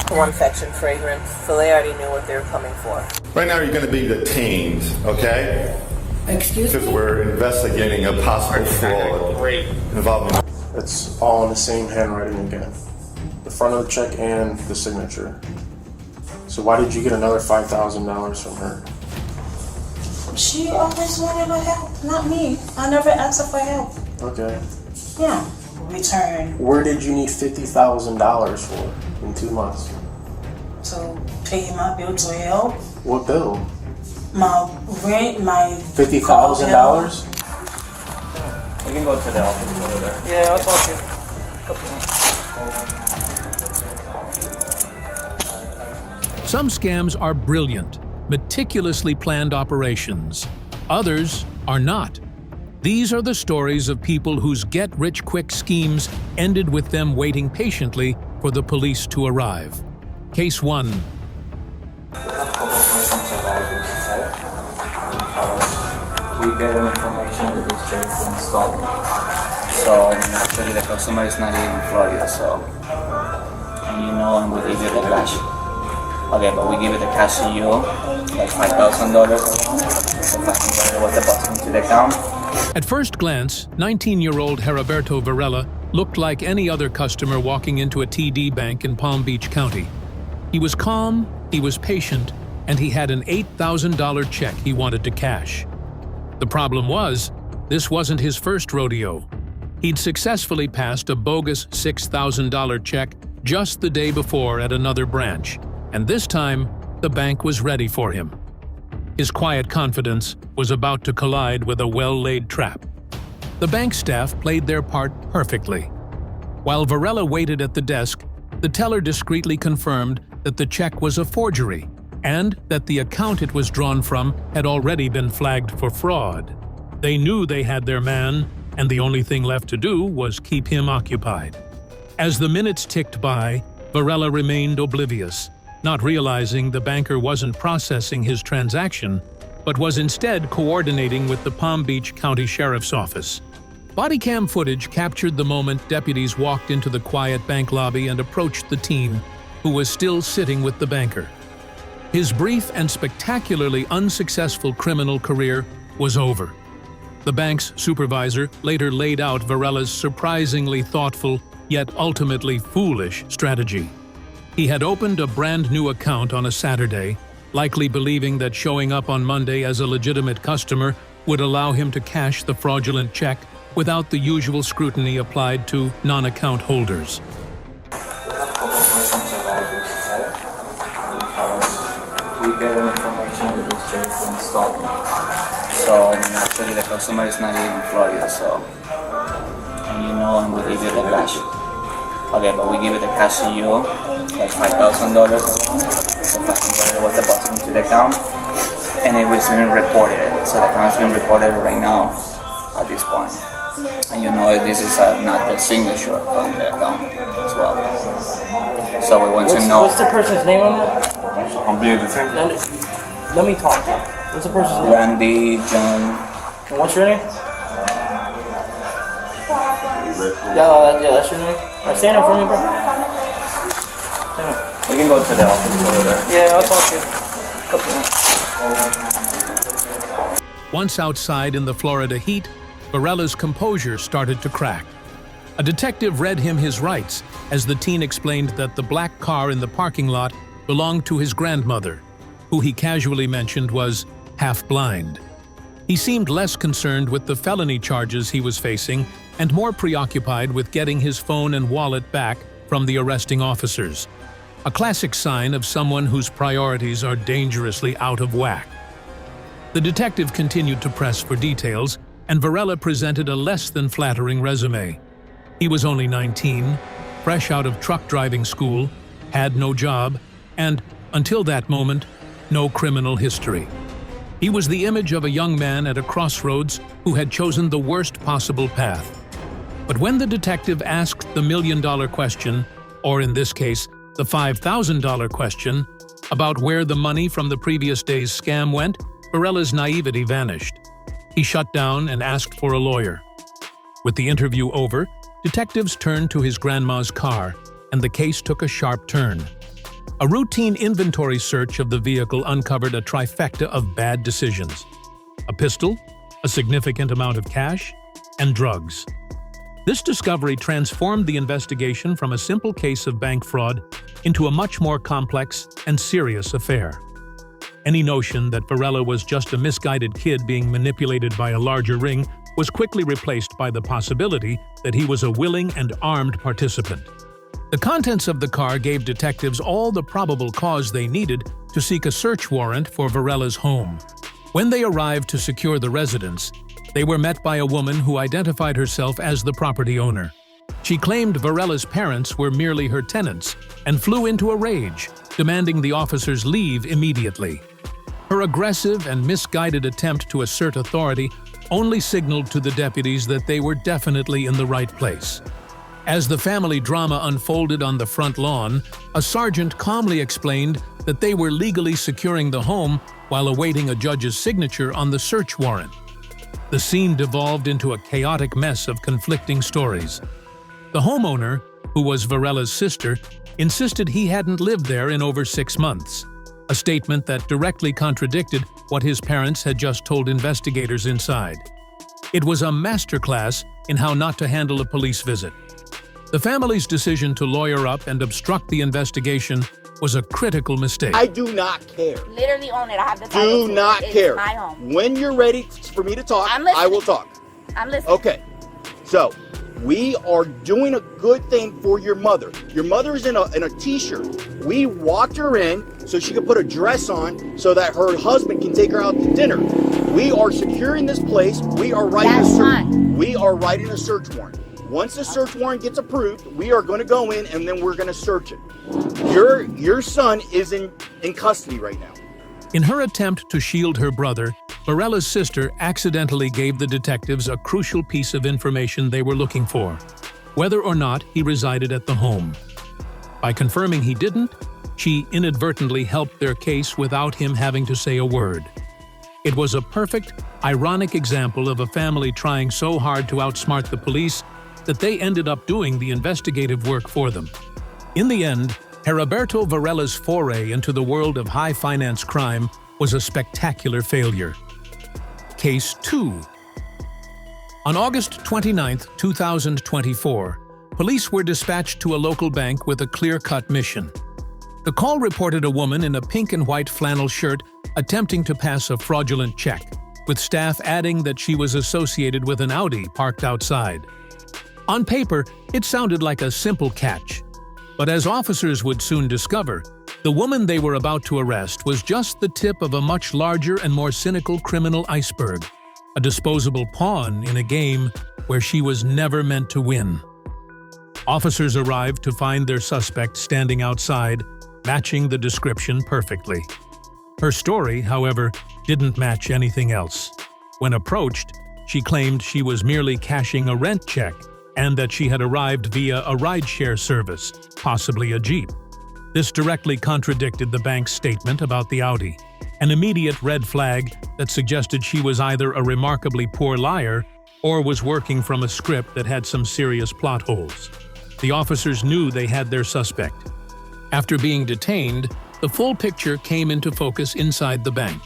one Fetch fragrance, so they already knew what they were coming for. Right now you're going to be detained, okay? Excuse Because me? we're investigating a possible fraud involving... It's all in the same handwriting again. The front of the check and the signature. So why did you get another $5,000 from her? She always wanted my help, not me. I never asked her for help. Okay. Yeah. Return Where did you need $50,000 for in 2 months? to pay my bill to help. What bill? My rent, my $50,000? We can go to the office over there. Yeah, I'll talk to you. Some scams are brilliant, meticulously planned operations. Others are not. These are the stories of people whose get-rich-quick schemes ended with them waiting patiently for the police to arrive. Case 1. We have a couple of questions about this site because we get an information that this check is installed. So actually the customer is not in Florida, so and you know, and we give you the cash. Okay, but we give it the cash to you, like $5,000. So $5,000 was deposited into the account. At first glance, 19-year-old Heriberto Varela looked like any other customer walking into a TD bank in Palm Beach County. He was calm, he was patient, and he had an $8,000 check he wanted to cash. The problem was, this wasn't his first rodeo. He'd successfully passed a bogus $6,000 check just the day before at another branch, and this time, the bank was ready for him. His quiet confidence was about to collide with a well-laid trap. The bank staff played their part perfectly. While Varela waited at the desk, the teller discreetly confirmed that the check was a forgery and that the account it was drawn from had already been flagged for fraud. They knew they had their man, and the only thing left to do was keep him occupied. As the minutes ticked by, Varela remained oblivious, not realizing the banker wasn't processing his transaction, but was instead coordinating with the Palm Beach County Sheriff's Office. Bodycam footage captured the moment deputies walked into the quiet bank lobby and approached the team, who was still sitting with the banker. His brief and spectacularly unsuccessful criminal career was over. The bank's supervisor later laid out Varela's surprisingly thoughtful, yet ultimately foolish strategy. He had opened a brand new account on a Saturday, likely believing that showing up on Monday as a legitimate customer would allow him to cash the fraudulent check without the usual scrutiny applied to non-account holders. We have a couple of questions about this site because we get an information that this check is installed. So actually the customer is not in Florida, so and you know, and we give you the cash. Okay, but we give it the cash to you, like $5,000. So $5,000 was deposited into the account, and it was being reported. So the account is being reported right now at this point. And you know, this is not the signature from the account as well. So we want to know. What's the person's name on that? Completely different. Let me talk to him. What's the person's name? Randy, John. And what's your name? Yeah, that's your name. Alright, stand up for me, bro. Stand up. We can go to the office over there. Yeah, I'll talk to you. Once outside in the Florida heat, Varela's composure started to crack. A detective read him his rights as the teen explained that the black car in the parking lot belonged to his grandmother, who he casually mentioned was half-blind. He seemed less concerned with the felony charges he was facing and more preoccupied with getting his phone and wallet back from the arresting officers, a classic sign of someone whose priorities are dangerously out of whack. The detective continued to press for details, and Varela presented a less than flattering resume. He was only 19, fresh out of truck driving school, had no job, and, until that moment, no criminal history. He was the image of a young man at a crossroads who had chosen the worst possible path. But when the detective asked the million-dollar question, or in this case, the $5,000 question, about where the money from the previous day's scam went, Varela's naivety vanished. He shut down and asked for a lawyer. With the interview over, detectives turned to his grandma's car, and the case took a sharp turn. A routine inventory search of the vehicle uncovered a trifecta of bad decisions: a pistol, a significant amount of cash, and drugs. This discovery transformed the investigation from a simple case of bank fraud into a much more complex and serious affair. Any notion that Varela was just a misguided kid being manipulated by a larger ring was quickly replaced by the possibility that he was a willing and armed participant. The contents of the car gave detectives all the probable cause they needed to seek a search warrant for Varela's home. When they arrived to secure the residence, they were met by a woman who identified herself as the property owner. She claimed Varela's parents were merely her tenants and flew into a rage, demanding the officers leave immediately. Her aggressive and misguided attempt to assert authority only signaled to the deputies that they were definitely in the right place. As the family drama unfolded on the front lawn, a sergeant calmly explained that they were legally securing the home while awaiting a judge's signature on the search warrant. The scene devolved into a chaotic mess of conflicting stories. The homeowner, who was Varela's sister, insisted he hadn't lived there in over 6 months, a statement that directly contradicted what his parents had just told investigators inside. It was a masterclass in how not to handle a police visit. The family's decision to lawyer up and obstruct the investigation was a critical mistake. I do not care. Literally own it. I have the title. Do not It's care. my home. When you're ready for me to talk, I'm listening. I will talk. I'm listening. Okay. So, we are doing a good thing for your mother. Your mother is in a t-shirt. We walked her in so she could put a dress on so that her husband can take her out to dinner. We are securing this place. We are writing That's fine. We are writing a search warrant. Once the search warrant gets approved, we are going to go in and then we're going to search it. Your son is in custody right now. In her attempt to shield her brother, Varela's sister accidentally gave the detectives a crucial piece of information they were looking for: whether or not he resided at the home. By confirming he didn't, she inadvertently helped their case without him having to say a word. It was a perfect, ironic example of a family trying so hard to outsmart the police that they ended up doing the investigative work for them. In the end, Heriberto Varela's foray into the world of high-finance crime was a spectacular failure. Case 2. On August 29, 2024, police were dispatched to a local bank with a clear-cut mission. The call reported a woman in a pink and white flannel shirt attempting to pass a fraudulent check, with staff adding that she was associated with an Audi parked outside. On paper, it sounded like a simple catch. But as officers would soon discover, the woman they were about to arrest was just the tip of a much larger and more cynical criminal iceberg, a disposable pawn in a game where she was never meant to win. Officers arrived to find their suspect standing outside, matching the description perfectly. Her story, however, didn't match anything else. When approached, she claimed she was merely cashing a rent check and that she had arrived via a rideshare service, possibly a Jeep. This directly contradicted the bank's statement about the Audi, an immediate red flag that suggested she was either a remarkably poor liar or was working from a script that had some serious plot holes. The officers knew they had their suspect. After being detained, the full picture came into focus inside the bank.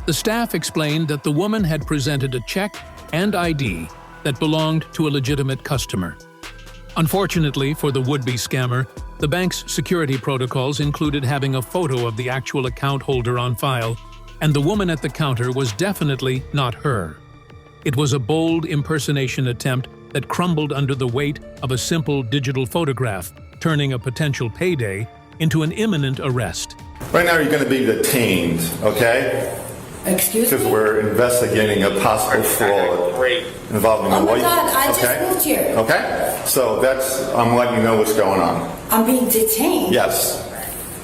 The staff explained that the woman had presented a check and ID that belonged to a legitimate customer. Unfortunately for the would-be scammer, the bank's security protocols included having a photo of the actual account holder on file, and the woman at the counter was definitely not her. It was a bold impersonation attempt that crumbled under the weight of a simple digital photograph, turning a potential payday into an imminent arrest. Right now you're going to be detained, okay? Excuse me? Because we're investigating a possible fraud involving a Oh my wife. God, I okay? just moved here. Okay? So I'm letting you know what's going on. I'm being detained. Yes.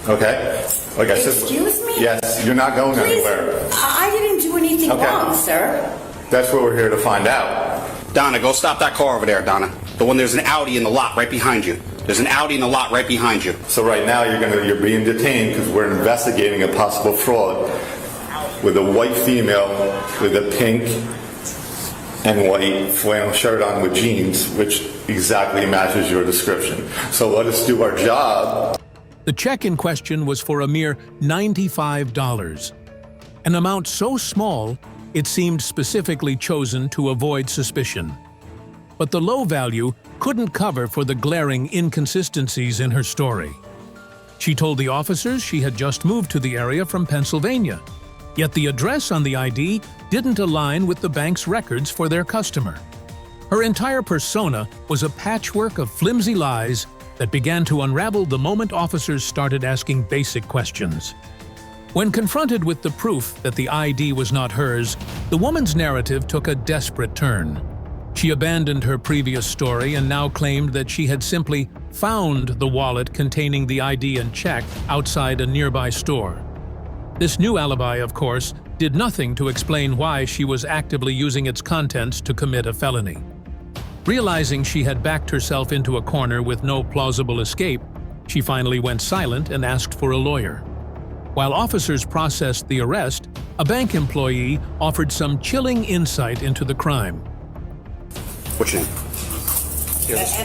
Okay? Like I said. Excuse me? Yes, you're not going Please, anywhere. I didn't do anything Okay. wrong, sir. That's what we're here to find out. Donna, go stop that car over there, Donna. The one, there's an Audi in the lot right behind you. There's an Audi in the lot right behind you. So right now you're being detained because we're investigating a possible fraud with a white female with a pink and white flannel shirt on with jeans, which exactly matches your description. So let us do our job. The check in question was for a mere $95, an amount so small it seemed specifically chosen to avoid suspicion. But the low value couldn't cover for the glaring inconsistencies in her story. She told the officers she had just moved to the area from Pennsylvania, yet the address on the ID didn't align with the bank's records for their customer. Her entire persona was a patchwork of flimsy lies that began to unravel the moment officers started asking basic questions. When confronted with the proof that the ID was not hers, the woman's narrative took a desperate turn. She abandoned her previous story and now claimed that she had simply found the wallet containing the ID and check outside a nearby store. This new alibi, of course, did nothing to explain why she was actively using its contents to commit a felony. Realizing she had backed herself into a corner with no plausible escape, she finally went silent and asked for a lawyer. While officers processed the arrest, a bank employee offered some chilling insight into the crime. What's your name?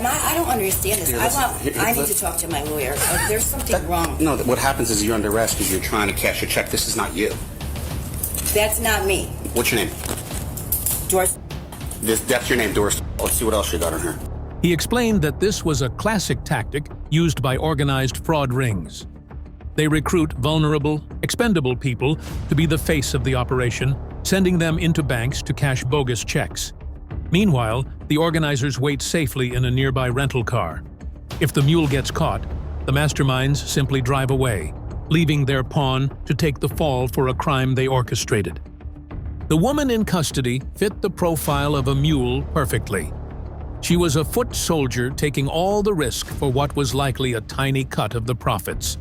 I don't understand this. I need to talk to my lawyer. There's something wrong. No, what happens is you're under arrest because you're trying to cash a check. This is not you. That's not me. What's your name? Doris. That's your name, Doris. Let's see what else you got on her. He explained that this was a classic tactic used by organized fraud rings. They recruit vulnerable, expendable people to be the face of the operation, sending them into banks to cash bogus checks. Meanwhile, the organizers wait safely in a nearby rental car. If the mule gets caught, the masterminds simply drive away, leaving their pawn to take the fall for a crime they orchestrated. The woman in custody fit the profile of a mule perfectly. She was a foot soldier taking all the risk for what was likely a tiny cut of the profits.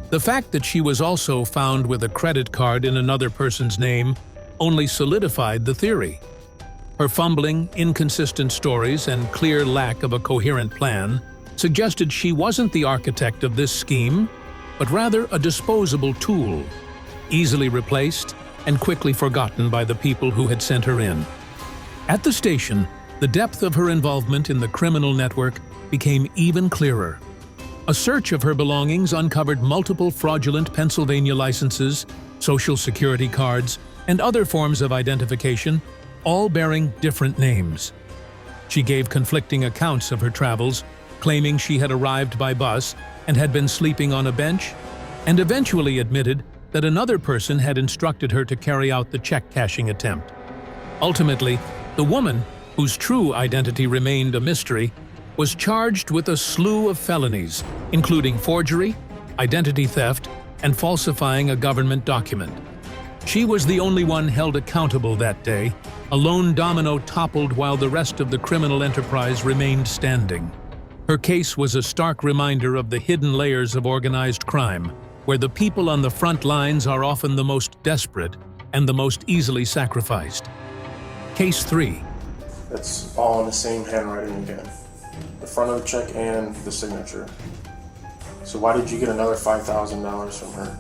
The fact that she was also found with a credit card in another person's name only solidified the theory. Her fumbling, inconsistent stories and clear lack of a coherent plan suggested she wasn't the architect of this scheme, but rather a disposable tool, easily replaced and quickly forgotten by the people who had sent her in. At the station, the depth of her involvement in the criminal network became even clearer. A search of her belongings uncovered multiple fraudulent Pennsylvania licenses, social security cards, and other forms of identification, all bearing different names. She gave conflicting accounts of her travels, claiming she had arrived by bus and had been sleeping on a bench, and eventually admitted that another person had instructed her to carry out the check-cashing attempt. Ultimately, the woman, whose true identity remained a mystery, was charged with a slew of felonies, including forgery, identity theft, and falsifying a government document. She was the only one held accountable that day. A lone domino toppled while the rest of the criminal enterprise remained standing. Her case was a stark reminder of the hidden layers of organized crime, where the people on the front lines are often the most desperate and the most easily sacrificed. Case 3. It's all in the same handwriting again. The front of the check and the signature. So why did you get another $5,000 from her?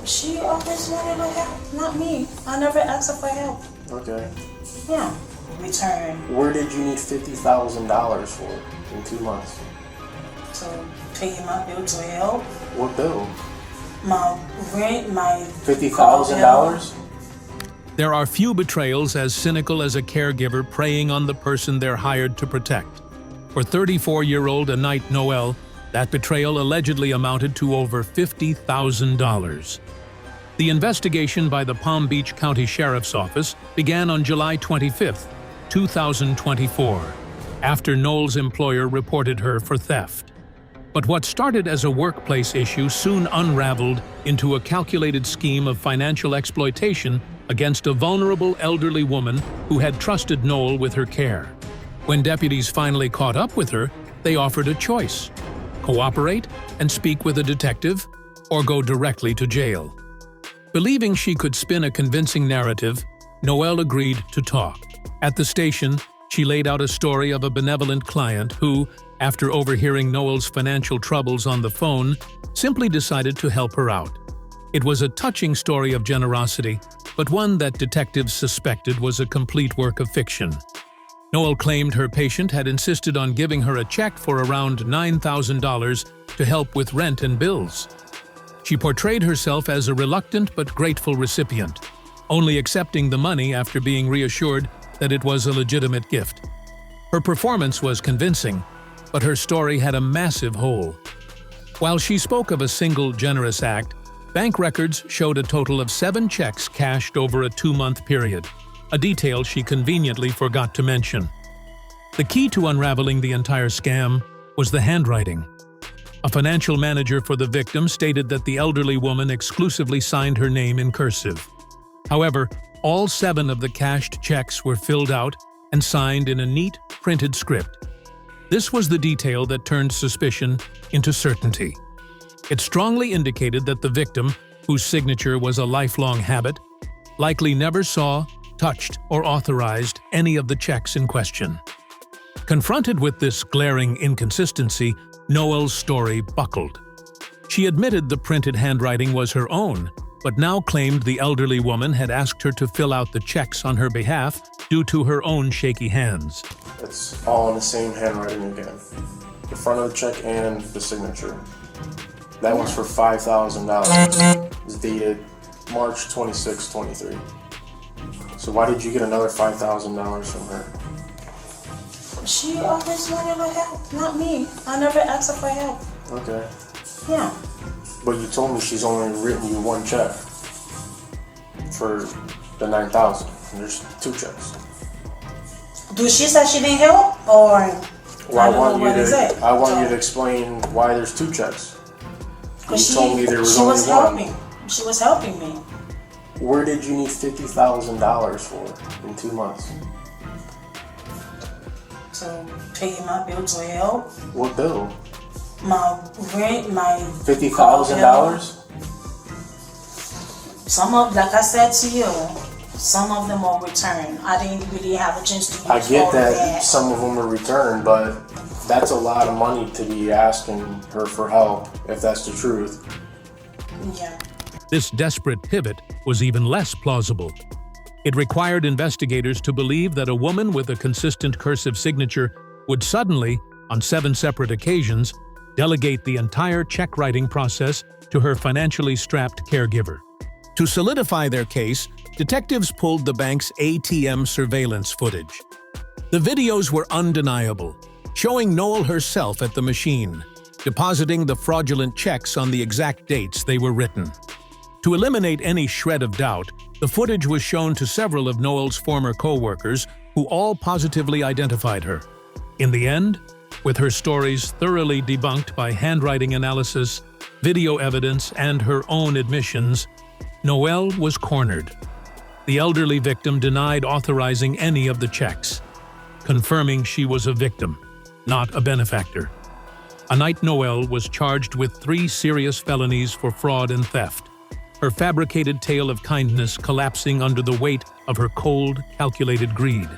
She always wanted my help, not me. I never asked her for help. Okay. Yeah. Return. Where did you need $50,000 for in 2 months? To pay my bill to help. What bill? My rent, my $50,000? There are few betrayals as cynical as a caregiver preying on the person they're hired to protect. For 34-year-old Anite Noel, that betrayal allegedly amounted to over $50,000. The investigation by the Palm Beach County Sheriff's Office began on July 25, 2024, after Noel's employer reported her for theft. But what started as a workplace issue soon unraveled into a calculated scheme of financial exploitation against a vulnerable elderly woman who had trusted Noel with her care. When deputies finally caught up with her, they offered a choice: cooperate and speak with a detective, or go directly to jail. Believing she could spin a convincing narrative, Noel agreed to talk. At the station, she laid out a story of a benevolent client who, after overhearing Noel's financial troubles on the phone, simply decided to help her out. It was a touching story of generosity, but one that detectives suspected was a complete work of fiction. Noel claimed her patient had insisted on giving her a check for around $9,000 to help with rent and bills. She portrayed herself as a reluctant but grateful recipient, only accepting the money after being reassured that it was a legitimate gift. Her performance was convincing, but her story had a massive hole. While she spoke of a single generous act, bank records showed a total of 7 checks cashed over a 2-month period, a detail she conveniently forgot to mention. The key to unraveling the entire scam was the handwriting. A financial manager for the victim stated that the elderly woman exclusively signed her name in cursive. However, all 7 of the cashed checks were filled out and signed in a neat, printed script. This was the detail that turned suspicion into certainty. It strongly indicated that the victim, whose signature was a lifelong habit, likely never saw, touched, or authorized any of the checks in question. Confronted with this glaring inconsistency, Noel's story buckled. She admitted the printed handwriting was her own, but now claimed the elderly woman had asked her to fill out the checks on her behalf due to her own shaky hands. It's all in the same handwriting again. The front of the check and the signature. That one's for $5,000. It's dated March 26, 23. So why did you get another $5,000 from her? She always wanted my help, not me. I never asked her for help. Okay. Yeah. But you told me she's only written you 1 check for the $9,000. And there's 2 checks. Do she say she didn't help, or Well, I want you to explain why there's 2 checks. You told me there was only 1. She was helping me. Where did you need $50,000 for in 2 months? To pay my bill to help. What bill? My rent, my $50,000? Some of, like I said to you, some of them are returned. I didn't really have a chance to use I get all that of that. some of them are returned, but that's a lot of money to be asking her for help, if that's the truth. Yeah. This desperate pivot was even less plausible. It required investigators to believe that a woman with a consistent cursive signature would suddenly, on 7 separate occasions, delegate the entire check-writing process to her financially strapped caregiver. To solidify their case, detectives pulled the bank's ATM surveillance footage. The videos were undeniable, showing Noel herself at the machine, depositing the fraudulent checks on the exact dates they were written. To eliminate any shred of doubt, the footage was shown to several of Noel's former co-workers, who all positively identified her. In the end, with her stories thoroughly debunked by handwriting analysis, video evidence, and her own admissions, Noel was cornered. The elderly victim denied authorizing any of the checks, confirming she was a victim, not a benefactor. Anait Noel was charged with 3 serious felonies for fraud and theft, her fabricated tale of kindness collapsing under the weight of her cold, calculated greed.